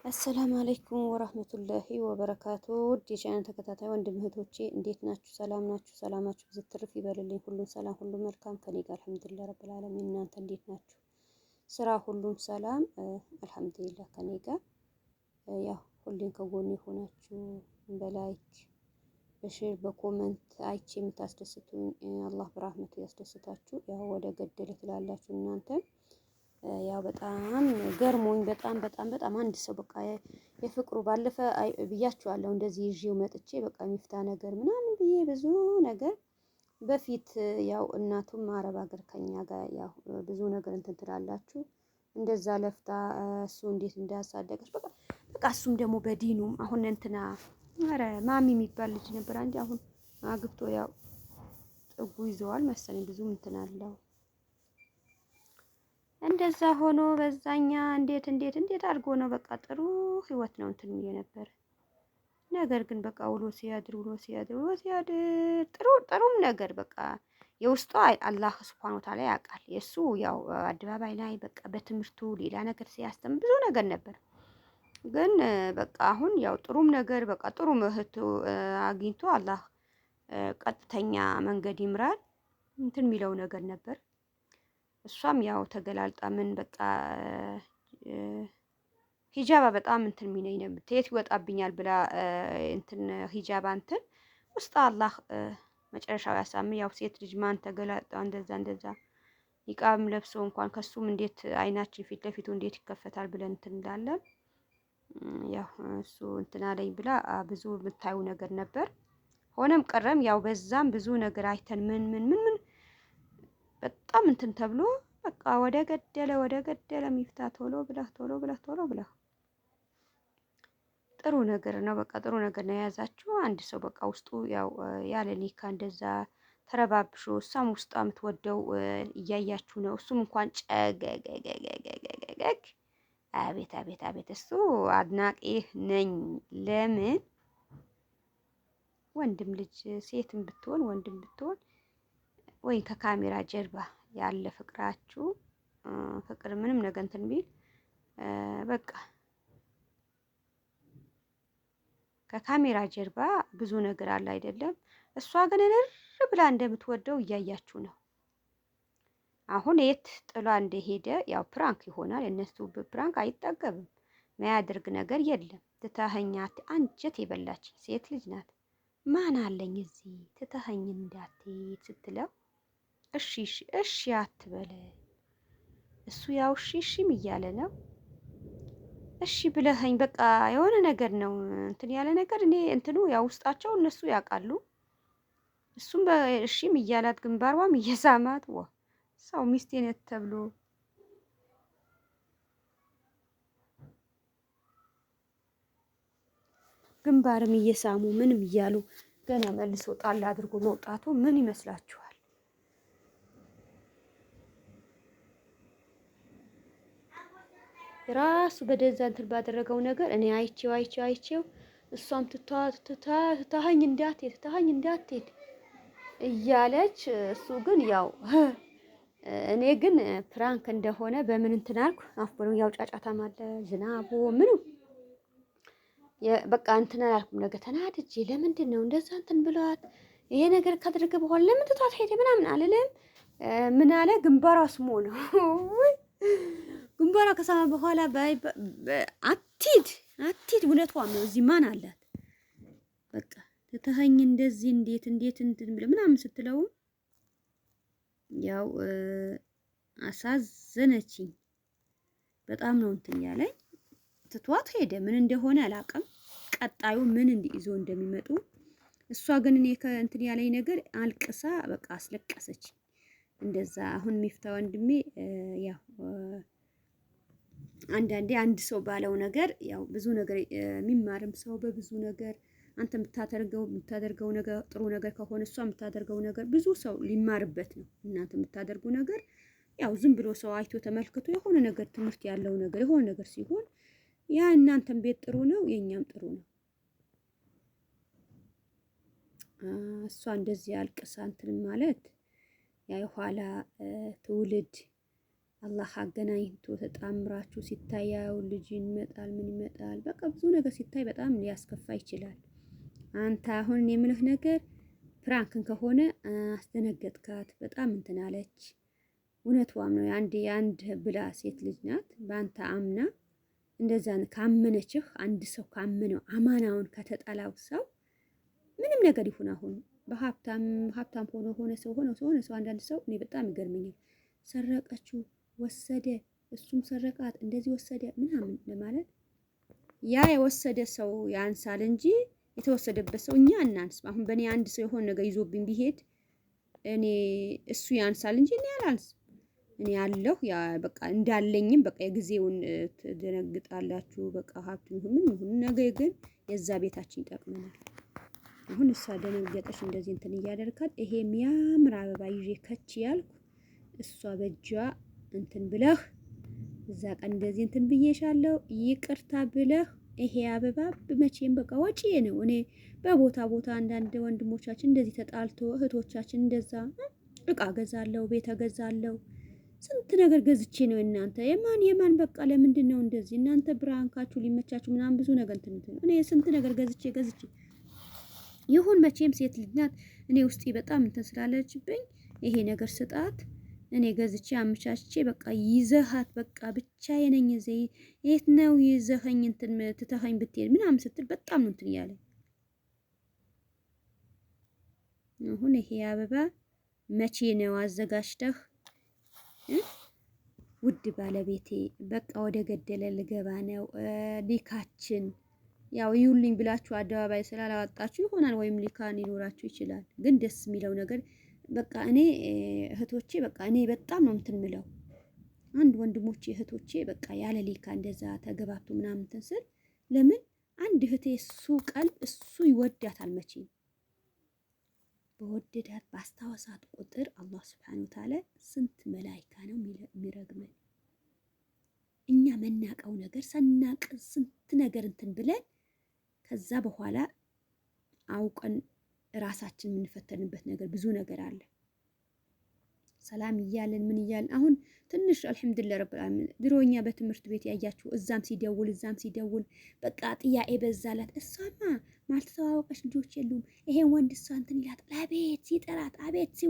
አሰላሙ አለይኩም ወራህመቱላሂ ወበረካቱ። ውድ የቻናል ተከታታይ ወንድም እህቶቼ እንዴት ናችሁ? ሰላም ናችሁ? ሰላማችሁ ብዙ ትርፍ ይበልልኝ። ሁሉም ሰላም፣ ሁሉም መልካም ከኔ ጋር አልሐምዱሊላህ ረብል ዓለሚን። እናንተ እንዴት ናችሁ? ስራ ሁሉም ሰላም አልሐምዱሊላህ ከኔ ጋር። ያው ሁሌም ከጎኔ ሆናችሁ በላይክ በሼር በኮመንት አይቼ የምታስደስቱኝ አላህ በራህመቱ ያስደስታችሁ። ያው ወደ ገደለ ትላላችሁ እናንተ ያው በጣም ገርሞኝ በጣም አንድ ሰው በቃ የፍቅሩ ባለፈ ብያችኋለሁ። እንደዚህ ይዤው መጥቼ በቃ የሚፍታ ነገር ምናምን ብዬ ብዙ ነገር በፊት ያው እናቱም አረብ ሀገር ከኛ ጋር ያው ብዙ ነገር እንትን ትላላችሁ። እንደዛ ለፍታ እሱ እንዴት እንዳሳደገች በቃ እሱም ደግሞ በዲኑም አሁን እንትና ኧረ ማሚ የሚባል ልጅ ነበር አንዴ አሁን አግብቶ ያው ጥጉ ይዘዋል መሰለኝ ብዙም እንትን አለው። እንደዛ ሆኖ በዛኛ እንዴት አድርጎ ነው በቃ ጥሩ ህይወት ነው እንትን የነበረ ነገር ግን በቃ ውሎ ሲያድር ጥሩም ነገር በቃ የውስጧ አላህ ሱብሃነሁ ወተዓላ ያውቃል። የእሱ ያው አደባባይ ላይ በቃ በትምህርቱ ሌላ ነገር ሲያስተምር ብዙ ነገር ነበር። ግን በቃ አሁን ያው ጥሩም ነገር በቃ ጥሩ እህቱ አግኝቶ አላህ ቀጥተኛ መንገድ ይምራል እንትን የሚለው ነገር ነበር። እሷም ያው ተገላልጣ ምን በቃ ሂጃባ በጣም እንትን የሚነኝ ነው የት ይወጣብኛል ብላ እንትን ሂጃባ እንትን ውስጥ አላህ መጨረሻው ያሳምን። ያው ሴት ልጅ ማን ተገላጣ እንደዛ ኒቃብም ለብሶ እንኳን ከሱም እንዴት አይናችን ፊት ለፊቱ እንዴት ይከፈታል ብለን እንትን እንዳለን ያው እሱ እንትን አለኝ ብላ ብዙ የምታዩ ነገር ነበር። ሆነም ቀረም ያው በዛም ብዙ ነገር አይተን ምን በጣም እንትን ተብሎ በቃ ወደ ገደለ ሚፍታ ቶሎ ብለህ ጥሩ ነገር ነው። በቃ ጥሩ ነገር ነው የያዛችሁ። አንድ ሰው በቃ ውስጡ ያው ያለ ኒካ እንደዛ ተረባብሾ እሷም ውስጧ የምትወደው እያያችሁ ነው። እሱም እንኳን ጨገገገገገገግ አቤት እሱ አድናቂህ ነኝ። ለምን ወንድም ልጅ ሴትም ብትሆን ወንድም ብትሆን ወይ ከካሜራ ጀርባ ያለ ፍቅራችሁ ፍቅር ምንም ነገር እንትን ቢል በቃ ከካሜራ ጀርባ ብዙ ነገር አለ አይደለም። እሷ ግን እርር ብላ እንደምትወደው እያያችሁ ነው። አሁን የት ጥሏ እንደሄደ ያው ፕራንክ ይሆናል። እነሱ በፕራንክ አይጠገብም። የሚያደርግ ነገር የለም። ትታኸኛት አንጀት የበላች ሴት ልጅ ናት። ማን አለኝ እዚህ ትታኸኝ እንዳትሄድ ስትለው እሺ አትበለ። እሱ ያው እሺም እያለ ነው። እሺ ብለኸኝ በቃ የሆነ ነገር ነው እንትን ያለ ነገር እኔ እንትኑ ያው ውስጣቸው እነሱ ያውቃሉ። እሱም በእሺም እያላት ግንባሯም እየሳማት ሰው ሚስቴ ነች ተብሎ ግንባርም እየሳሙ ምንም እያሉ ገና መልሶ ጣል አድርጎ መውጣቱ ምን ይመስላችኋል? ራሱ በደዛ እንትን ባደረገው ነገር እኔ አይቼው እሷም ትታኸኝ እንዳትሄድ እያለች እሱ ግን ያው እኔ ግን ፕራንክ እንደሆነ በምን እንትን አልኩ። አፍሮም ያው ጫጫታም አለ ዝናቡ ምኑ በቃ እንትን አላልኩም። ነገ ተናድጄ ለምንድን ነው እንደዛ እንትን ብሏት ይሄ ነገር ካደረገ በኋላ ለምን ትቷት ሄደ ምናምን አልልም። ምን አለ ግንባሯ ስሞ ነው ግንባሯ ከሳማ በኋላ አትሂድ እውነቷን ነው። እዚህ ማን አላት በቃ ትተኸኝ እንደዚህ እንዴት እንትን ብለህ ምናምን ስትለው ያው አሳዘነችኝ። በጣም ነው እንትን ያለኝ። ትቷት ሄደ። ምን እንደሆነ አላውቅም። ቀጣዩ ምን ይዞ እንደሚመጡ እሷ ግን እኔ ከእንትን ያለኝ ነገር አልቅሳ በቃ አስለቀሰች። እንደዛ አሁን ሚፍታ ወንድሜ ያው አንዳንዴ አንድ ሰው ባለው ነገር ያው ብዙ ነገር የሚማርም ሰው በብዙ ነገር አንተ የምታደርገው ነገር ጥሩ ነገር ከሆነ እሷ የምታደርገው ነገር ብዙ ሰው ሊማርበት ነው። እናንተ የምታደርጉ ነገር ያው ዝም ብሎ ሰው አይቶ ተመልክቶ የሆነ ነገር ትምህርት ያለው ነገር የሆነ ነገር ሲሆን ያ እናንተም ቤት ጥሩ ነው፣ የኛም ጥሩ ነው። እሷ እንደዚህ አልቅሳ እንትን ማለት ያ የኋላ ትውልድ አላህ አገናኝቶ ተጣምራችሁ ሲታያው ልጅ ይመጣል፣ ምን ይመጣል፣ በቃ ብዙ ነገር ሲታይ በጣም ሊያስከፋ ይችላል። አንተ አሁን የምልህ ነገር ፍራንክን ከሆነ አስደነገጥካት፣ በጣም እንትን አለች። እውነቷም ነው። የአንድ ብላ ሴት ልጅ ናት። በአንተ አምና እንደዛ ካመነችህ፣ አንድ ሰው ካመነው አማናውን ከተጠላው ሰው ምንም ነገር ይሁን አሁን በሀብታም ሆነ ሰው አንዳንድ ሰው እኔ በጣም ይገርመኛል። ሰረቀችው ወሰደ፣ እሱም ሰረቃት፣ እንደዚህ ወሰደ ምናምን ለማለት ያ የወሰደ ሰው ያንሳል እንጂ የተወሰደበት ሰው እኛ እናንስም። አሁን በእኔ አንድ ሰው የሆነ ነገር ይዞብኝ ቢሄድ እኔ እሱ ያንሳል እንጂ እኔ አላንስም። እኔ ያለሁ ያ በቃ እንዳለኝም በቃ የጊዜውን ትደነግጣላችሁ። በቃ ሀብት ምን ይሁን ነገ ግን የዛ ቤታችን ይጠቅመናል። አሁን እሷ ደነገጠች እንደዚህ እንትን እያደረካት ይሄ የሚያምር አበባ ይዤ ከች ያልኩ እሷ በእጇ እንትን ብለህ እዛ ቀን እንደዚህ እንትን ብዬሻለሁ ይቅርታ ብለህ ይሄ አበባ በመቼም በቃ ወጪ ነው። እኔ በቦታ አንዳንድ ወንድሞቻችን እንደዚህ ተጣልቶ እህቶቻችን እንደዛ እቃ ገዛለሁ፣ ቤት ገዛለሁ፣ ስንት ነገር ገዝቼ ነው እናንተ የማን በቃ ለምንድን ነው እንደዚህ እናንተ ብራንካችሁ ሊመቻችሁ ምናምን ብዙ ነገር እንትን እኔ ስንት ነገር ገዝቼ ይሁን መቼም ሴት ልጅ ናት። እኔ ውስጤ በጣም እንትን ስላለችብኝ ይሄ ነገር ስጣት እኔ ገዝቼ አመቻችቼ በቃ ይዘሃት በቃ ብቻዬ ነኝ እዚህ የት ነው ይዘኸኝ እንትን ትተኸኝ ብትሄድ ምናምን ስትል በጣም ነው እንትን ያለኝ። አሁን ይሄ አበባ መቼ ነው አዘጋጅተህ ውድ ባለቤቴ በቃ ወደ ገደለ ልገባ ነው ሊካችን ያው ይውልኝ ብላችሁ አደባባይ ስላላወጣችሁ ይሆናል ወይም ሊካን ሊኖራችሁ ይችላል። ግን ደስ የሚለው ነገር በቃ እኔ እህቶቼ በቃ እኔ በጣም ነው እንትን ምለው አንድ ወንድሞቼ እህቶቼ በቃ ያለ ሊካ እንደዛ ተገባቱ ምናምን እንትን ስል ለምን አንድ እህቴ እሱ ቀልብ እሱ ይወዳታል። መቼም በወደዳት ባስታወሳት ቁጥር አላህ Subhanahu Wa Ta'ala ስንት መላእክት ነው የሚረግመን። እኛ መናቀው ነገር ሰናቅ ስንት ነገር እንትን ብለን ከዛ በኋላ አውቀን ራሳችን የምንፈተንበት ነገር ብዙ ነገር አለ። ሰላም እያለን ምን እያለን አሁን ትንሽ አልሐምዱሊላህ ረብል ዓለሚን ድሮኛ በትምህርት ቤት ያያችሁ እዛም ሲደውል በቃ ጥያቄ በዛላት። እሷማ ማልተዋወቀች ልጆች የሉም ይሄን ወንድ እሷ እንትን ይላታል። አቤት ሲጠራት አቤት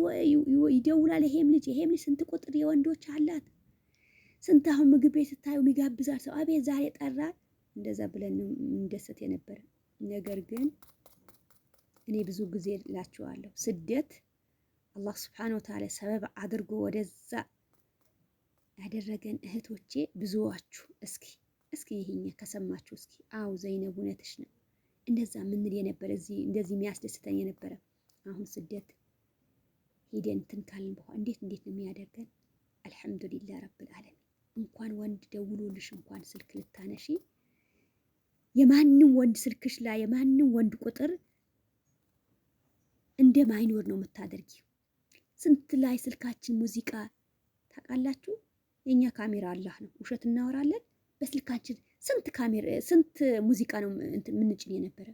ይደውላል። ይሄም ልጅ ስንት ቁጥር የወንዶች አላት። ስንት አሁን ምግብ ቤት ስታዩ የሚጋብዛል ሰው አቤት ዛሬ ጠራ። እንደዛ ብለን ነው እንደሰት የነበረ ነገር ግን እኔ ብዙ ጊዜ እላችኋለሁ ስደት አላህ Subhanahu Wa Ta'ala ሰበብ አድርጎ ወደዛ ያደረገን እህቶቼ ብዙዋችሁ እስኪ ይሄኛ ከሰማችሁ እስኪ አው ዘይነብ እውነትሽ ነው እንደዛ ምንል የነበረ እዚህ እንደዚህ የሚያስደስተኝ የነበረ አሁን ስደት ሄደን እንትን ካልን በኋላ እንዴት ነው የሚያደርገን። አልሐምዱሊላህ ረብል ዓለሚን እንኳን ወንድ ደውሎልሽ እንኳን ስልክ ልታነሺ የማንንም ወንድ ስልክሽ ላይ የማንንም ወንድ ቁጥር እንደማይኖር ነው የምታደርጊው። ስንት ላይ ስልካችን ሙዚቃ ታውቃላችሁ። የኛ ካሜራ አላህ ነው፣ ውሸት እናወራለን በስልካችን ስንት ሙዚቃ ነው እንትን ምንጭን የነበረ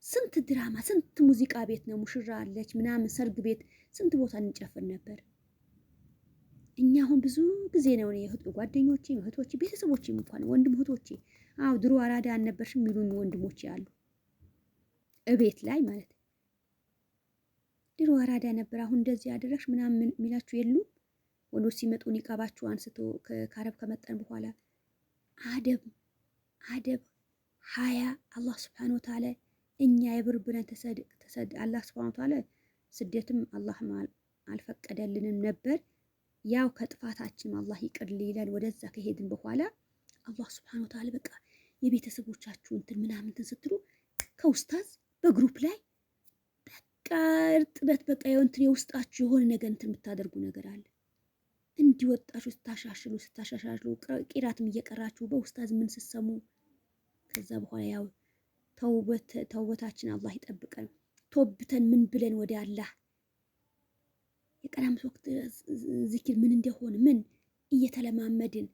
ስንት ድራማ ስንት ሙዚቃ ቤት ነው ሙሽራ አለች ምናምን ሰርግ ቤት ስንት ቦታ እንጨፍር ነበር። እኛ አሁን ብዙ ጊዜ ነው ጓደኞቼ እህቶቼ ቤተሰቦቼ እንኳን ወንድም እህቶቼ አው ድሮ አራዳ አልነበርሽም የሚሉኝ ወንድሞቼ አሉ እቤት ላይ ማለት ድሮ አራዳ ነበር አሁን እንደዚህ ያደረግሽ ምናምን የሚላችሁ የሉም። ወንዶች ሲመጡ ኒቃባችሁ አንስቶ ከአረብ ከመጣን በኋላ አደብ ሀያ አላህ Subhanahu Wa Ta'ala እኛ የብር ብለን ተሰድ አላህ Subhanahu Wa Ta'ala ስደትም አላህ አልፈቀደልንም ነበር። ያው ከጥፋታችን አላህ ይቅር ሊለን ወደዛ ከሄድን በኋላ አላህ Subhanahu Wa Ta'ala በቃ የቤተሰቦቻችሁ እንትን ምናምን ስትሉ ከኡስታዝ በግሩፕ ላይ በቃ እርጥበት በቃ የእንትን የውስጣችሁ የሆነ ነገር እንትን የምታደርጉ ነገር አለ። እንዲወጣችሁ ስታሻሽሉ ቂራትም እየቀራችሁ በኡስታዝ ምን ስትሰሙ ከዛ በኋላ ያው ተውበታችን አላህ ይጠብቀን። ቶብተን ምን ብለን ወደ አላህ የቀራም ወቅት ዚክር ምን እንደሆነ ምን እየተለማመድን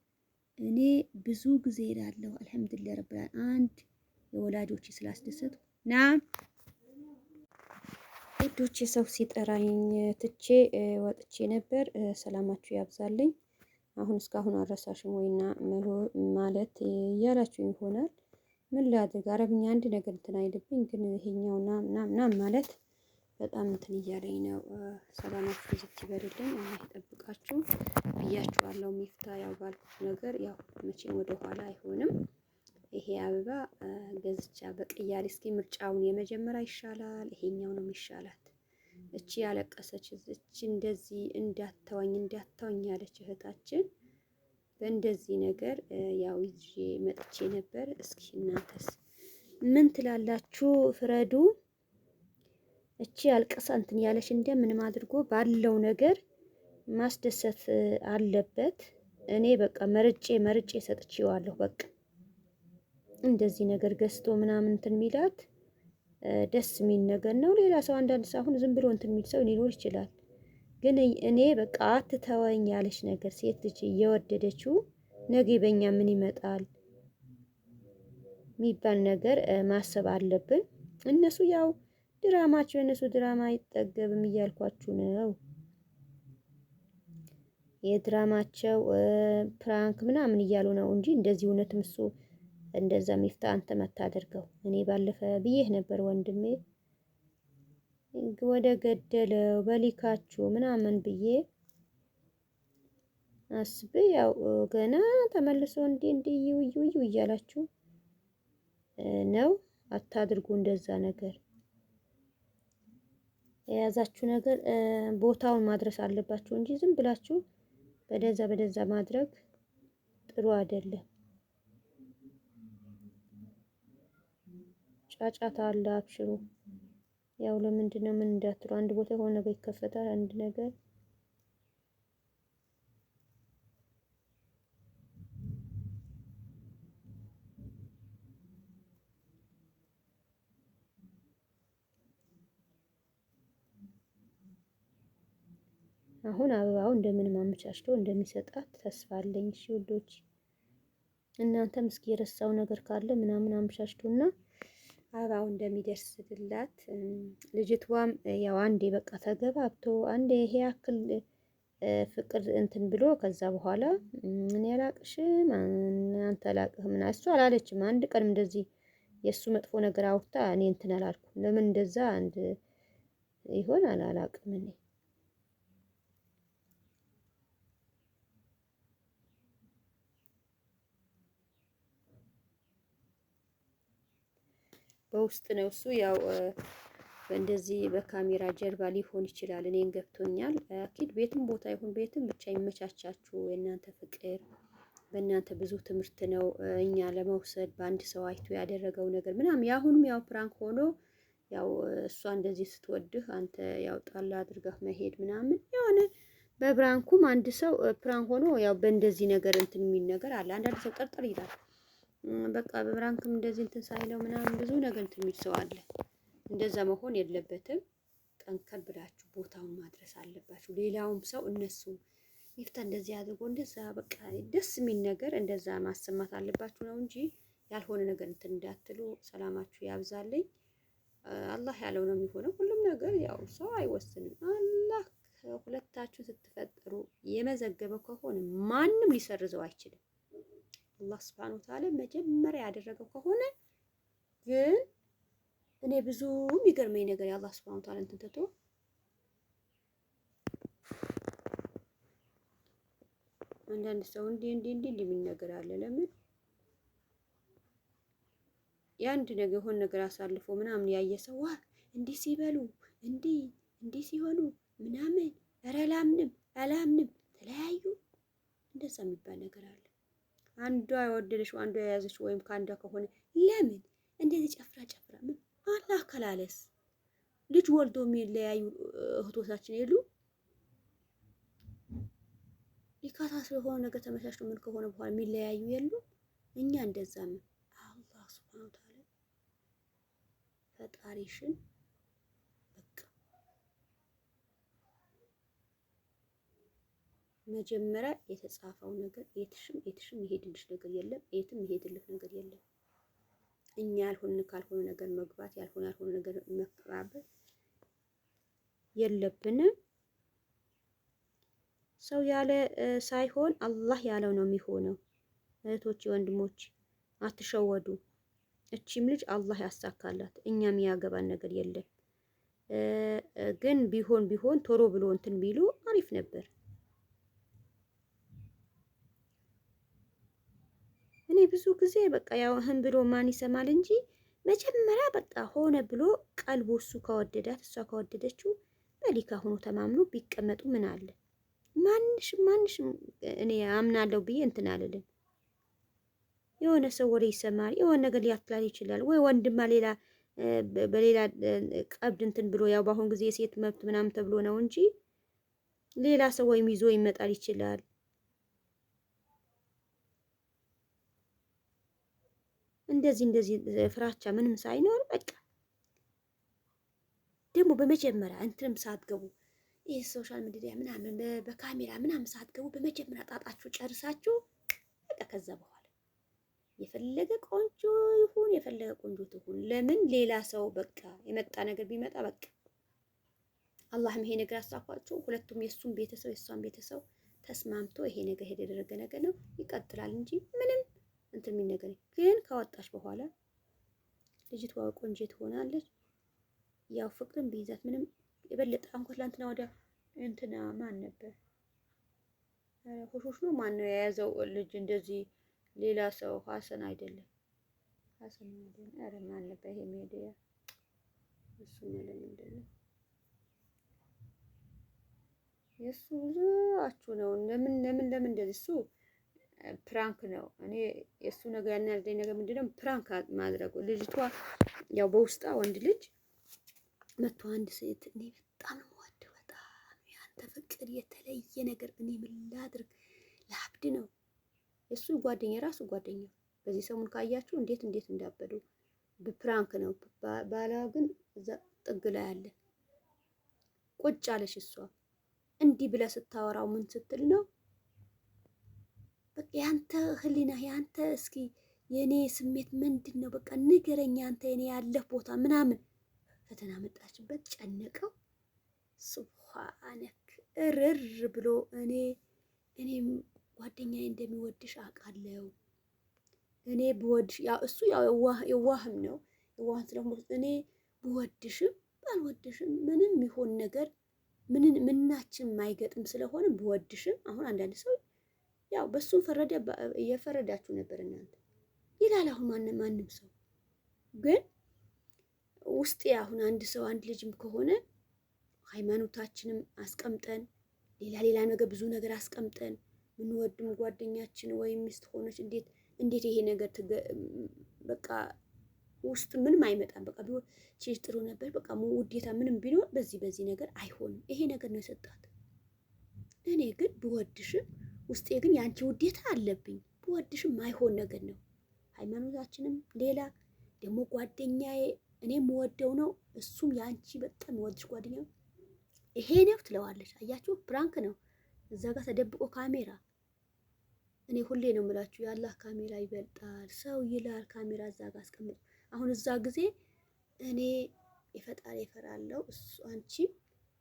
እኔ ብዙ ጊዜ እላለሁ አልሐምዱሊላህ ረብል አንድ የወላጆች ስላስደሰቱ ውዶች የሰው ሲጠራኝ ትቼ ወጥቼ ነበር። ሰላማችሁ ያብዛልኝ። አሁን እስካሁን አልረሳሽም ወይና ማለት እያላችሁ ይሆናል። ምን ላድርግ? አረብኛ አንድ ነገር እንትን አይልብኝ፣ ግን ይሄኛውና ምናምን ማለት በጣም እንትን እያለኝ ነው። ሰላማችሁ ዝት ይበልልኝ፣ አላህ ይጠብቃችሁ ብያችኋለሁ። ሚፍታ ያው ባልኩት ነገር ያው መቼም ወደ ኋላ አይሆንም። ይሄ አበባ ገዝቻ በቅያሪ እስኪ ምርጫውን የመጀመሪያ ይሻላል ይሄኛው ነው የሚሻላት። እቺ ያለቀሰች እቺ እንደዚህ እንዳታወኝ ያለች እህታችን በእንደዚህ ነገር ያው ይዤ መጥቼ ነበር። እስኪ እናንተስ ምን ትላላችሁ? ፍረዱ። እቺ ያልቀሳ እንትን ያለች እንደምንም አድርጎ ባለው ነገር ማስደሰት አለበት። እኔ በቃ መርጬ ሰጥቼዋለሁ። በቃ እንደዚህ ነገር ገዝቶ ምናምን እንትን ሚላት ደስ የሚል ነገር ነው። ሌላ ሰው አንዳንድ ሰው አሁን ዝም ብሎ እንትን የሚል ሰው ሊኖር ይችላል። ግን እኔ በቃ አትተወኝ ያለች ነገር ሴት ልጅ እየወደደችው ነገ በእኛ ምን ይመጣል የሚባል ነገር ማሰብ አለብን። እነሱ ያው ድራማቸው የእነሱ ድራማ አይጠገብም እያልኳችሁ ነው። የድራማቸው ፕራንክ ምናምን እያሉ ነው እንጂ እንደዚህ እውነትም እሱ እንደዛ ሚፍታ አንተ መታደርገው እኔ ባለፈ ብዬህ ነበር ወንድሜ ወደ ገደለው በሊካችሁ ምናምን ብዬ አስቤ ያው ገና ተመልሶ እንዲህ ይዩ እያላችሁ ነው። አታድርጉ እንደዛ ነገር። የያዛችሁ ነገር ቦታውን ማድረስ አለባችሁ እንጂ ዝም ብላችሁ በደዛ ማድረግ ጥሩ አይደለም። ጫጫታ አለ። አብሽሩ። ያው ለምንድን ነው ምን እንዳትሉ፣ አንድ ቦታ የሆነ ነገር ይከፈታል። አንድ ነገር አሁን አበባው እንደምንም አመቻችቶ እንደሚሰጣት ተስፋ አለኝ። እሺ ውዶች፣ እናንተም እስኪ የረሳው ነገር ካለ ምናምን አመቻችቶና አበባው እንደሚደርስላት ልጅቷም ያው አንዴ በቃ ተገባብቶ አንዴ ይሄ ያክል ፍቅር እንትን ብሎ ከዛ በኋላ እኔ አላቅሽም አንተ አላቅህም እና እሱ አላለችም። አንድ ቀንም እንደዚህ የእሱ መጥፎ ነገር አውርታ እኔ እንትን አላልኩም። ለምን እንደዛ አንድ ይሆን አላቅም እኔ በውስጥ ነው እሱ ያው በእንደዚህ በካሜራ ጀርባ ሊሆን ይችላል። እኔን ገብቶኛል። አኪድ ቤትም ቦታ ይሁን ቤትም ብቻ ይመቻቻችሁ። የእናንተ ፍቅር በእናንተ ብዙ ትምህርት ነው እኛ ለመውሰድ በአንድ ሰው አይቶ ያደረገው ነገር ምናምን ያሁንም ያው ፕራንክ ሆኖ ያው እሷ እንደዚህ ስትወድህ አንተ ያው ጣላ አድርገህ መሄድ ምናምን የሆነ በፕራንኩም አንድ ሰው ፕራንክ ሆኖ ያው በእንደዚህ ነገር እንትን የሚል ነገር አለ። አንዳንድ ሰው ጠርጥር ይላል። በቃ በፕራንክም እንደዚህ እንትን ሳይለው ምናምን ብዙ ነገር እንትን የሚል ሰው አለ። እንደዛ መሆን የለበትም። ጠንከር ብላችሁ ቦታውን ማድረስ አለባችሁ። ሌላውም ሰው እነሱ ሚፍታ እንደዚህ አድርጎ እንደዛ በቃ ደስ የሚል ነገር እንደዛ ማሰማት አለባችሁ ነው እንጂ ያልሆነ ነገር እንትን እንዳትሉ። ሰላማችሁ ያብዛልኝ። አላህ ያለው ነው የሚሆነው። ሁሉም ነገር ያው ሰው አይወስንም። አላህ ሁለታችሁ ስትፈጥሩ የመዘገበው ከሆነ ማንም ሊሰርዘው አይችልም። አላህ ሱብሓነሁ ወተዓላ መጀመሪያ ያደረገው ከሆነ ግን እኔ ብዙ የሚገርመኝ ነገር የአላህ ሱብሓነሁ ወተዓላ እንትን ትቶ አንዳንድ ሰው እንዲህ የሚል ነገር አለ። ለምን የአንድ ነገር የሆነ ነገር አሳልፎ ምናምን ያየ ሰው ዋ እንዲህ ሲበሉ እንዲህ ሲሆኑ ምናምን ኧረ አላምንም ተለያዩ እንደዛ የሚባል ነገር አለ። አንዷ የወደደችው አንዷ የያዘችው ወይም ከአንዷ ከሆነ ለምን እንደዚህ ጨፍራ ምን አላህ ከላለስ ልጅ ወልዶ የሚለያዩ እህቶቻችን የሉ ሊካታስ የሆነ ነገር ተመሳሽቶ ምን ከሆነ በኋላ የሚለያዩ የሉ። እኛ እንደዛ ምን አላህ ሱብሃነሁ ወተዓላ ፈጣሪሽን በቃ መጀመሪያ የተጻፈው ነገር የትሽም ይሄድልሽ ነገር የለም፣ የትም ይሄድልሽ ነገር የለም። እኛ ያልሆነ ካልሆነ ነገር መግባት ያልሆነ ነገር መቀባበል የለብንም። ሰው ያለ ሳይሆን አላህ ያለው ነው የሚሆነው። እህቶች ወንድሞች አትሸወዱ። እቺም ልጅ አላህ ያሳካላት። እኛም ያገባን ነገር የለም። ግን ቢሆን ቶሎ ብሎ እንትን ቢሉ አሪፍ ነበር። እኔ ብዙ ጊዜ በቃ ያው ህን ብሎ ማን ይሰማል እንጂ መጀመሪያ በቃ ሆነ ብሎ ቀልቡ እሱ ከወደዳት እሷ ከወደደችው በሊካ ሆኖ ተማምኖ ቢቀመጡ ምን አለ? ማንሽም እኔ አምናለሁ ብዬ እንትን አልልም። የሆነ ሰው ወሬ ይሰማል፣ የሆነ ነገር ሊያትላል ይችላል ወይ ወንድማ ሌላ በሌላ ቀብድ እንትን ብሎ ያው በአሁን ጊዜ የሴት መብት ምናምን ተብሎ ነው እንጂ ሌላ ሰው ወይም ይዞ ይመጣል ይችላል። እንደዚህ ፍራቻ ምንም ሳይኖር በቃ ደግሞ በመጀመሪያ እንትንም ሳትገቡ ይህ ሶሻል ሚዲያ ምናምን በካሜራ ምናምን ሳትገቡ በመጀመሪያ ጣጣችሁ ጨርሳችሁ በቃ ከዛ በኋላ የፈለገ ቆንጆ ይሁን የፈለገ ቆንጆ ትሁን ለምን ሌላ ሰው በቃ የመጣ ነገር ቢመጣ በቃ አላህም ይሄ ነገር አሳፋቸው። ሁለቱም የሱን ቤተሰብ የሷን ቤተሰብ ተስማምቶ ይሄ ነገር የተደረገ ነገር ነው ይቀጥላል እንጂ ምንም እንትን የሚል ነገር ግን ካወጣች በኋላ ልጅቷ ቆንጆ ትሆናለች። ያው ፍቅርን ቢይዛት ምንም የበለጠ አንኮት ላንትና ወዲያ እንትና ማን ነበር ሆሾሽ ነው ማን ነው የያዘው ልጅ እንደዚህ ሌላ ሰው ሀሰን አይደለም ሀሰን አይደለም። ኧረ ማን ነበር ይሄ ሚዲያ እሱ ማለት ምንድነው የሱ ብዙአችሁ ነው። ለምን እንደዚህ እሱ ፕራንክ ነው። እኔ የሱ ነገር ያናደደኝ ነገር ምንድነው ፕራንክ ማድረጉ። ልጅቷ ያው በውስጣ ወንድ ልጅ መቶ አንድ ሴት እኔ በጣም ነው የምወደው በጣም ያንተ ፍቅር የተለየ ነገር እኔ ምን ላድርግ ለአብድ ነው የሱ ጓደኛ ራሱ ጓደኛ በዚህ ሰሙን ካያችሁ እንዴት እንዳበዱ በፕራንክ ነው። ባላ ግን እዛ ጥግ ላይ አለ ቁጭ አለሽ። እሷ እንዲህ ብለ ስታወራው ምን ስትል ነው በቃ ያንተ ህሊና ያንተ እስኪ የኔ ስሜት ምንድን ነው በቃ ንገረኝ አንተ የኔ ያለህ ቦታ ምናምን ፈተና መጣችበት ጨነቀው። ሱብሃነክ እርር ብሎ እኔም ጓደኛዬ እንደሚወድሽ አውቃለሁ። እኔ ብወድሽ ያው እሱ ያው የዋህም ነው የዋህን ስለሆነ እኔ ብወድሽም ባልወድሽም ምንም ይሆን ነገር ምናችን የማይገጥም ስለሆነ ብወድሽም አሁን አንዳንድ ሰው ያው በሱ እየፈረዳችሁ ነበር እናንተ ይላል። አሁን ማንም ሰው ግን ውስጥ አሁን አንድ ሰው አንድ ልጅም ከሆነ ሃይማኖታችንም አስቀምጠን ሌላ ነገር ብዙ ነገር አስቀምጠን ምንወድም ጓደኛችን ወይም ሚስት ሆነች እንዴት ይሄ ነገር በቃ ውስጥ ምንም አይመጣም። በቃ ቢሆን ቼሽ ጥሩ ነበር በቃ ውዴታ ምንም ቢኖር በዚህ ነገር አይሆንም። ይሄ ነገር ነው የሰጣት። እኔ ግን ብወድሽም ውስጤ ግን ያንቺ ውዴታ አለብኝ። ብወድሽም ማይሆን ነገር ነው። ሃይማኖታችንም ሌላ ደግሞ ጓደኛዬ እኔ የምወደው ነው እሱም ያንቺ በጣም ወድሽ ጓደኛው ይሄ ነው ትለዋለች። አያችሁ ፕራንክ ነው። እዛ ጋር ተደብቆ ካሜራ እኔ ሁሌ ነው የምላችሁ የአላህ ካሜራ ይበልጣል ሰው ይላል። ካሜራ እዛ ጋር አስቀምጡ። አሁን እዛ ጊዜ እኔ የፈጣሪ እፈራለሁ እሱ አንቺም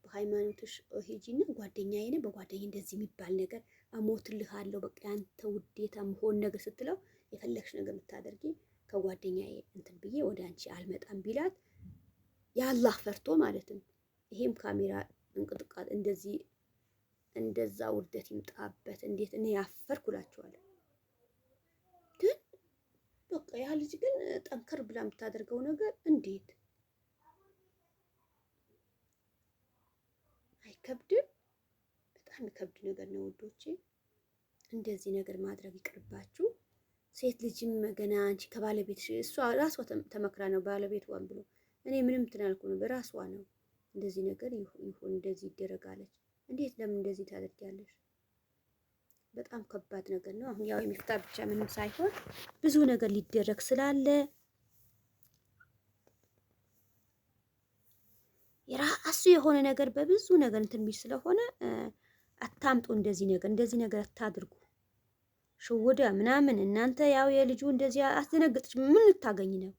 በሃይማኖትሽ ሂጂና ጓደኛዬ ነው በጓደኛዬ እንደዚህ የሚባል ነገር አሞትልሃለሁ በቃ ያንተ ውዴታ መሆን ነገር ስትለው የፈለግሽ ነገር የምታደርጊ ከጓደኛዬ እንትን ብዬ ወደ አንቺ አልመጣም ቢላት የአላህ ፈርቶ ማለት ነው። ይሄም ካሜራ እንቅጥቃጥ እንደዛ ውርደት ይምጣበት። እንዴት እኔ ያፈርኩላችኋለሁ። ግን በቃ ያ ልጅ ግን ጠንከር ብላ የምታደርገው ነገር እንዴት አይከብድም? በጣም ይከብድ ነገር ነው ውዶቼ። እንደዚህ ነገር ማድረግ ይቅርባችሁ። ሴት ልጅም ገና አንቺ ከባለቤትሽ እሷ ራሷ ተመክራ ነው ባለቤቷን ብሎ እኔ ምንም ትናልኩ ነው በራሷ ነው እንደዚህ ነገር ይሁን እንደዚህ ይደረጋለች። እንዴት ለምን እንደዚህ ታደርጊያለሽ? በጣም ከባድ ነገር ነው። አሁን ያው የሚፍታ ብቻ ምንም ሳይሆን ብዙ ነገር ሊደረግ ስላለ የራሱ የሆነ ነገር በብዙ ነገር እንትን የሚል ስለሆነ አታምጡ። እንደዚህ ነገር አታድርጉ። ሽውዳ ምናምን እናንተ ያው የልጁ እንደዚህ አስደነግጥሽ ምን ልታገኝ ነው?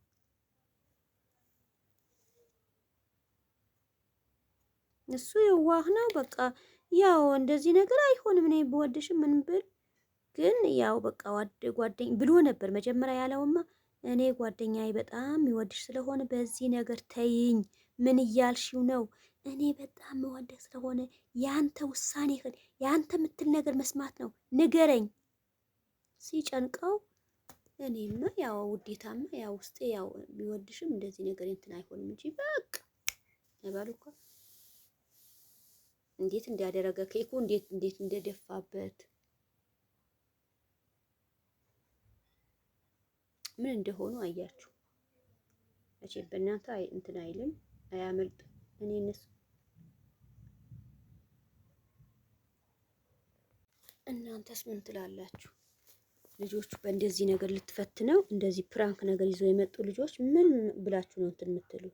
እሱ የዋህ ነው። በቃ ያው እንደዚህ ነገር አይሆንም። እኔ ብወድሽም ምን ብል ግን ያው በቃ ጓደኝ ብሎ ነበር መጀመሪያ ያለውማ። እኔ ጓደኛዬ በጣም የሚወድሽ ስለሆነ በዚህ ነገር ተይኝ። ምን እያልሽው ነው? እኔ በጣም መወደድ ስለሆነ ያንተ ውሳኔ ያንተ የምትል ነገር መስማት ነው፣ ንገረኝ ሲጨንቀው። እኔማ ያው ውዴታማ ያው ውስጤ ያው ቢወድሽም እንደዚህ ነገር እንትን አይሆንም እንጂ በቃ ነባሉ እኮ እንዴት እንዲያደረገ ኬኩ እንዴት እንደደፋበት ምን እንደሆኑ አያችሁ። እሺ በእናንተ እንትን አይልም፣ አያመልጥ። እኔ እናንተስ ምን ትላላችሁ? ልጆቹ በእንደዚህ ነገር ልትፈትነው እንደዚህ ፕራንክ ነገር ይዘው የመጡ ልጆች ምን ብላችሁ ነው እንትን የምትሉ?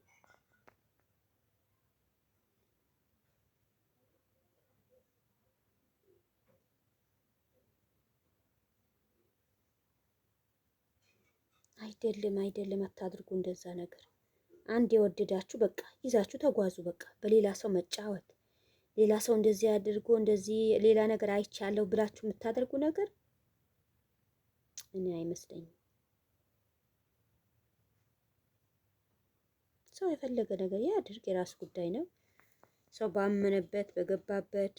አይደለም፣ አታድርጉ እንደዛ ነገር። አንድ የወደዳችሁ በቃ ይዛችሁ ተጓዙ። በቃ በሌላ ሰው መጫወት፣ ሌላ ሰው እንደዚህ አድርጎ እንደዚህ ሌላ ነገር አይቻለሁ ብላችሁ የምታደርጉ ነገር እኔ አይመስለኝም። ሰው የፈለገ ነገር ያድርግ፣ የራሱ ጉዳይ ነው። ሰው ባመነበት በገባበት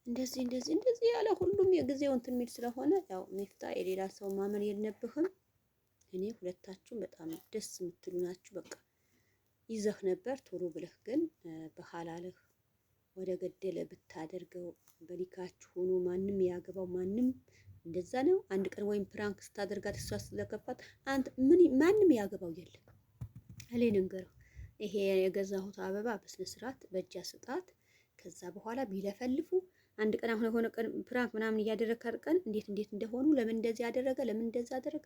እንደዚህ ያለ ሁሉም የጊዜው እንትን የሚል ስለሆነ ያው ሚፍታ የሌላ ሰው ማመን የለብህም። እኔ ሁለታችሁም በጣም ደስ የምትሉ ናችሁ። በቃ ይዘህ ነበር ቶሎ ብለህ ግን በሐላልህ ወደ ገደለ ብታደርገው በሊካችሁ ሆኖ ማንም ያገባው ማንም እንደዛ ነው። አንድ ቀን ወይም ፕራንክ ስታደርጋት እሷ ስለከፋት አንተ ማንም ያገባው የለም። እኔ ልንገርህ፣ ይሄ የገዛሁት አበባ በስነ ስርዓት በእጃ ስጣት። ከዛ በኋላ ቢለፈልፉ አንድ ቀን አሁን የሆነ ቀን ፕራንክ ምናምን እያደረገ ቀን እንዴት እንደሆኑ ለምን እንደዚህ አደረገ ለምን እንደዚህ አደረገ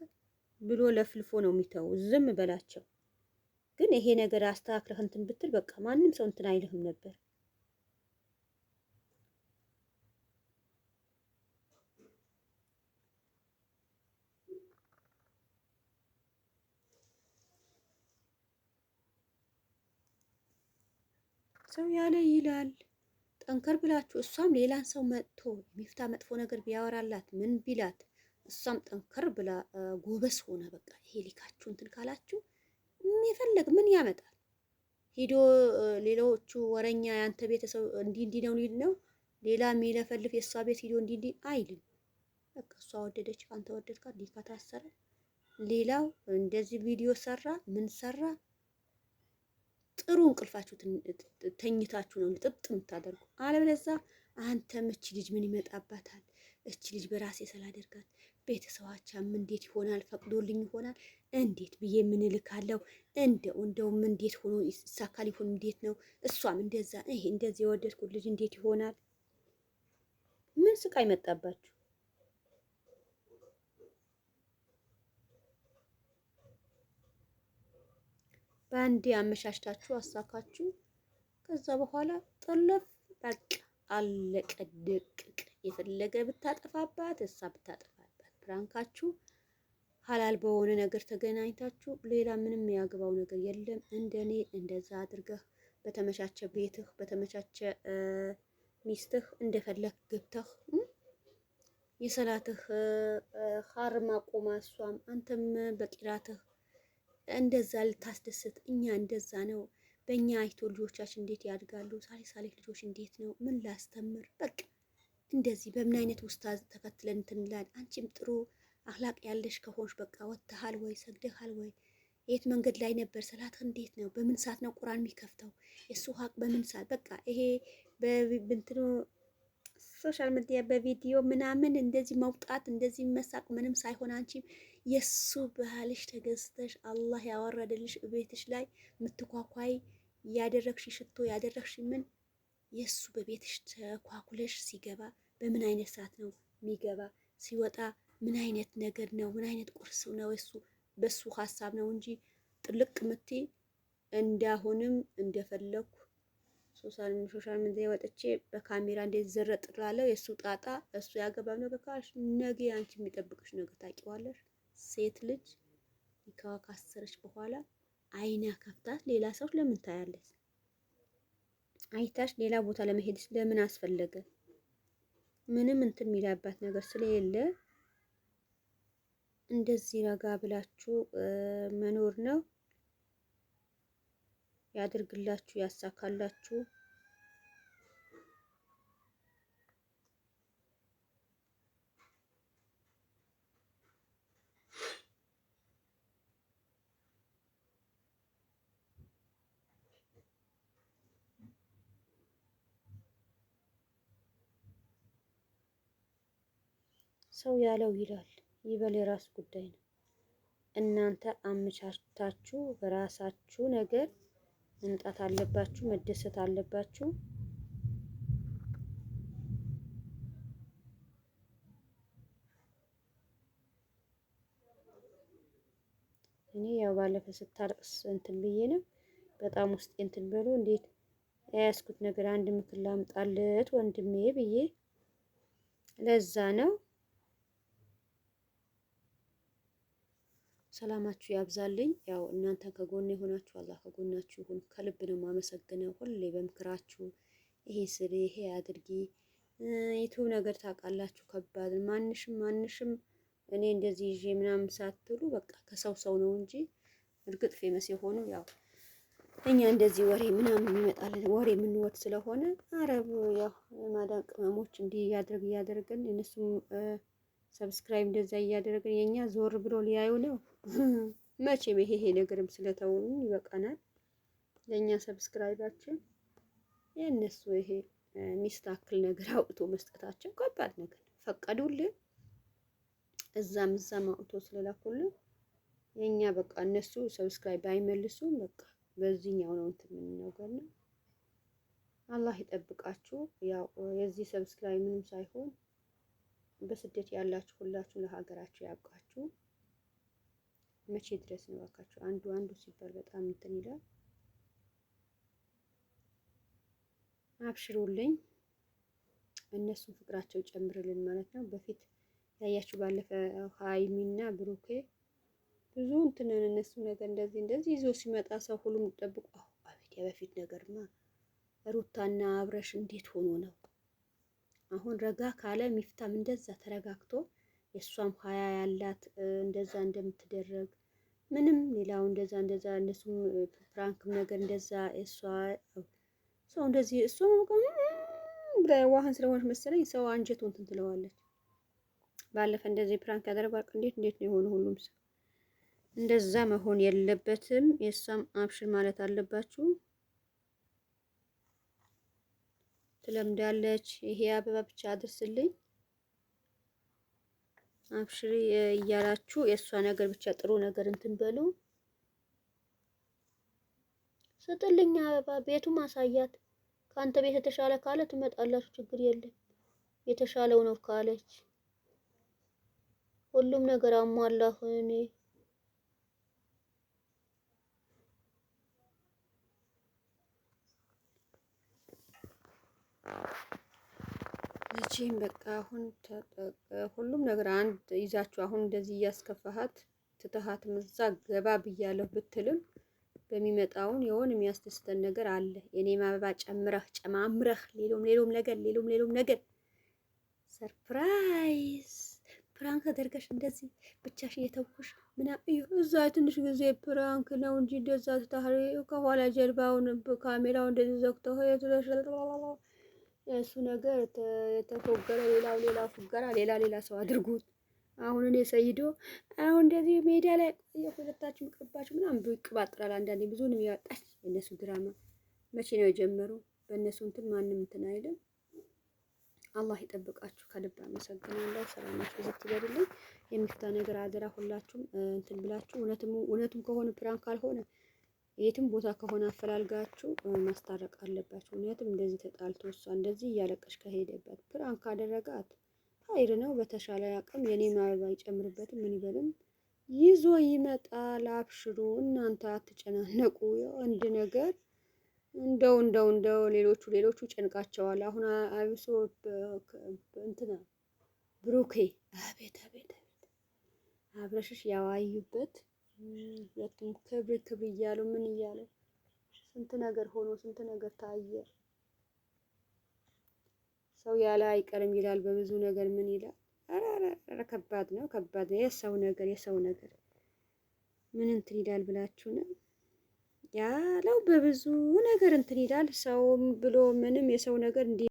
ብሎ ለፍልፎ ነው የሚተው። ዝም በላቸው። ግን ይሄ ነገር አስተካክለህ እንትን ብትል በቃ ማንም ሰው እንትን አይልህም ነበር። ሰው ያለ ይላል። ጠንከር ብላችሁ እሷም ሌላን ሰው መጥቶ ሚፍታ መጥፎ ነገር ቢያወራላት ምን ቢላት እሷም ጠንከር ብላ ጎበስ ሆነ በቃ ይሄ ሊካችሁ እንትን ካላችሁ የሚፈልግ ምን ያመጣል? ሂዶ ሌሎቹ ወረኛ ያንተ ቤተሰብ እንዲህ ነው ሊል ነው። ሌላ የሚለፈልፍ የእሷ ቤት ሂዶ እንዲህ አይልም። በቃ እሷ ወደደች፣ አንተ ወደድካት፣ ሊካ ታሰረ። ሌላው እንደዚህ ቪዲዮ ሰራ ምን ሰራ ጥሩ እንቅልፋችሁ ተኝታችሁ ነው ጥጥ የምታደርጉ። አለበለዚያ አንተም እቺ ልጅ ምን ይመጣባታል? እቺ ልጅ በራሴ ስላደርጋት ቤተሰባቻም እንዴት ይሆናል? ፈቅዶልኝ ይሆናል እንዴት ብዬ ምን እልካለሁ? እንደውም እንዴት ሆኖ ይሳካል ይሆን? እንዴት ነው እሷም እንደዛ ይሄ እንደዚህ የወደድኩት ልጅ እንዴት ይሆናል? ምን ስቃይ መጣባችሁ? በአንዴ አመሻሽታችሁ አሳካችሁ። ከዛ በኋላ ጠለፍ በቃ አለቀ ደቅቅ። የፈለገ ብታጠፋባት እሷ ብታጠፋባት ፕራንካችሁ ሀላል በሆነ ነገር ተገናኝታችሁ ሌላ ምንም ያገባው ነገር የለም። እንደኔ እንደዛ አድርገህ በተመቻቸ ቤትህ በተመቻቸ ሚስትህ እንደፈለግ ገብተህ የሰላትህ ሀርማ ቆማ እሷም አንተም በቂራትህ እንደዛ ልታስደስት። እኛ እንደዛ ነው። በእኛ አይቶ ልጆቻችን እንዴት ያድጋሉ? ሳሌ ልጆች እንዴት ነው? ምን ላስተምር? በቃ እንደዚህ በምን አይነት ውስታዝ ተከትለን እንትንላል። አንቺም ጥሩ አክላቅ ያለሽ ከሆንሽ በቃ ወጥተሃል ወይ ሰግደሃል ወይ የት መንገድ ላይ ነበር? ሰላት እንዴት ነው? በምን ሰዓት ነው ቁርአን የሚከፍተው? የሱ ሀቅ በምን ሰዓት? በቃ ይሄ በእንትኑ ሶሻል ሚዲያ በቪዲዮ ምናምን እንደዚህ መውጣት እንደዚህ መሳቅ ምንም ሳይሆን አንቺ የሱ ባህልሽ ተገዝተሽ አላህ ያወረደልሽ ቤትሽ ላይ ምትኳኳይ ያደረግሽ ሽቶ ያደረግሽ ምን የሱ በቤትሽ ተኳኩለሽ ሲገባ በምን አይነት ሰዓት ነው የሚገባ? ሲወጣ ምን አይነት ነገር ነው? ምን አይነት ቁርስ ነው? እሱ በሱ ሀሳብ ነው እንጂ ጥልቅ ምቴ እንዳሁንም እንደፈለኩ ሶሻል ሚዲያ ወጥቼ በካሜራ እንዴት ዘረጥ ላለው የእሱ ጣጣ እሱ ያገባም ነገር ካልሽ ነገ አንቺ የሚጠብቅሽ ነገር ታውቂዋለሽ። ሴት ልጅ ይካዋ ካሰረች በኋላ አይና ከፍታት ሌላ ሰው ለምን ታያለች? አይታሽ ሌላ ቦታ ለመሄድ ለምን አስፈለገ? ምንም እንትን የሚላባት ነገር ስለሌለ እንደዚህ ረጋ ብላችሁ መኖር ነው። ያድርግላችሁ፣ ያሳካላችሁ። ሰው ያለው ይላል፣ ይበል፣ የራሱ ጉዳይ ነው። እናንተ አመቻችታችሁ በራሳችሁ ነገር መምጣት አለባችሁ፣ መደሰት አለባችሁ። እኔ ያው ባለፈ ስታለቅስ እንትን ብዬ ነው በጣም ውስጥ እንትን ብሎ እንዴት የያዝኩት ነገር አንድ ምክር ላምጣለት ወንድሜ ብዬ ለዛ ነው። ሰላማችሁ ያብዛልኝ። ያው እናንተ ከጎን የሆናችሁ አላህ ከጎናችሁ ይሁን። ከልብ ነው የማመሰግነው። ሁሌ በምክራችሁ ይሄ ስሪ፣ ይሄ አድርጊ። ዩቱብ ነገር ታውቃላችሁ ከባድ ማንሽም እኔ እንደዚህ ይዤ ምናምን ሳትሉ በቃ ከሰው ሰው ነው እንጂ እርግጥ ፌመስ የሆኑ ያው እኛ እንደዚህ ወሬ ምናምን ይመጣልን ወሬ የምንወድ ስለሆነ አረብ ያው ማዳን ቅመሞች እንዲህ እያደረግን እነሱም ሰብስክራይብ እንደዛ እያደረግን የኛ ዞር ብሎ ሊያዩ ነው። መቼም ይሄ ነገርም ስለተውኑ ይበቃናል። ለኛ ሰብስክራይባችን የእነሱ ይሄ ሚስታክል ነገር አውጥቶ መስጠታቸው ከባድ ነገር ፈቀዱልን። እዛም አውጥቶ ስለላኩልን የኛ በቃ እነሱ ሰብስክራይብ አይመልሱም። በቃ በዚህኛው ነው እንትን የምንነገር ነው። አላህ ይጠብቃችሁ። ያው የዚህ ሰብስክራይብ ምንም ሳይሆን በስደት ያላችሁ ሁላችሁ ለሀገራችሁ ያብቃችሁ። መቼ ድረስ ነው እባካችሁ? አንዱ ሲባል በጣም እንትን ይላል። አብሽሩልኝ፣ እነሱ ፍቅራቸው ጨምርልን ማለት ነው። በፊት ያያችሁ ባለፈ ሀይሚና ብሩኬ ብዙ እንትን እነሱ ነገር እንደዚህ ይዞ ሲመጣ ሰው ሁሉም ጠብቆ አቤት የበፊት ነገርማ ሩታና አብረሽ እንዴት ሆኖ ነው? አሁን ረጋ ካለ ሚፍታም እንደዛ ተረጋግቶ የሷም ሀያ ያላት እንደዛ እንደምትደረግ ምንም ሌላው እንደዛ እነሱም ፍራንክም ነገር እንደዛ እሷ ሰው እንደዚህ እሷ ዋህን ስለሆነች መሰለኝ ሰው አንጀቱ እንትን ትለዋለች። ባለፈ እንደዚህ ፕራንክ ያደረጋል። እንዴት ነው የሆነ ሁሉም ሰው እንደዛ መሆን የለበትም። የሷም አብሽር ማለት አለባችሁ። ትለምዳለች። ይሄ አበባ ብቻ አድርስልኝ አብሽሪ እያላችሁ የእሷ ነገር ብቻ ጥሩ ነገር እንትን በሉ። ስጥልኝ አበባ ቤቱ ማሳያት። ከአንተ ቤት የተሻለ ካለ ትመጣላችሁ፣ ችግር የለም። የተሻለው ነው ካለች ሁሉም ነገር አሟላሁ እኔ። መቼም በቃ አሁን ሁሉም ነገር አንድ ይዛችሁ አሁን እንደዚህ እያስከፋሃት ትተሃት ምዛ ገባ ብያለሁ ብትልም በሚመጣውን የሆነ የሚያስደስተን ነገር አለ። የኔም አበባ ጨማምረህ ሌሎም ነገር ሰርፕራይዝ ፕራንክ አደርገሽ እንደዚህ ብቻሽ እየተውኩሽ ምናምን እዛ ትንሽ ጊዜ ፕራንክ ነው እንጂ እንደዛ ታህሪ ከኋላ ጀርባውን ካሜራው እንደዚህ ዘግተው እሱ ነገር የተፎገረ ሌላው ፉገራ ሌላ ሰው አድርጎት አሁን እኔ ሰይዶ አሁን እንደዚህ ሜዳ ላይ የሁለታችሁ ምቅባችሁ ምናምን ይቀባጥራል። አንዳንዴ ብዙ ነው ያወጣል። የነሱ ድራማ መቼ ነው የጀመሩ? በእነሱ እንትን ማንም እንትን አይልም። አላህ ይጠብቃችሁ። ከልብ አመሰግናለሁ። ሰላማችሁ ይዘት ይበልልኝ። የሚፍታ ነገር አደራ ሁላችሁም እንትን ብላችሁ እውነቱም ከሆነ ፕራንክ ካልሆነ የትም ቦታ ከሆነ አፈላልጋችሁ ማስታረቅ አለባችሁ። እውነትም እንደዚህ ተጣልቶ እሷ እንደዚህ እያለቀሽ ከሄደበት ፕራንክ ካደረጋት ሀይር ነው። በተሻለ አቅም የኔን አበባ ይጨምርበትም ምን ይበልም ይዞ ይመጣል። አብሽሩ፣ እናንተ አትጨናነቁ። አንድ ነገር እንደው ሌሎቹ ጨንቃቸዋል። አሁን አብሶ እንትና ብሩኬ አቤት አቤት አብረሽሽ ያዋዩበት ሁለቱም ክብር እያሉ ምን እያሉ ስንት ነገር ሆኖ ስንት ነገር ታየ። ሰው ያለ አይቀርም ይላል በብዙ ነገር ምን ይላል። ኧረ ከባድ ነው ከባድ ነው። የሰው ነገር ምን እንትን ይላል ብላችሁ ነው ያለው። በብዙ ነገር እንትን ይላል። ሰውም ብሎ ምንም የሰው ነገር እንዲ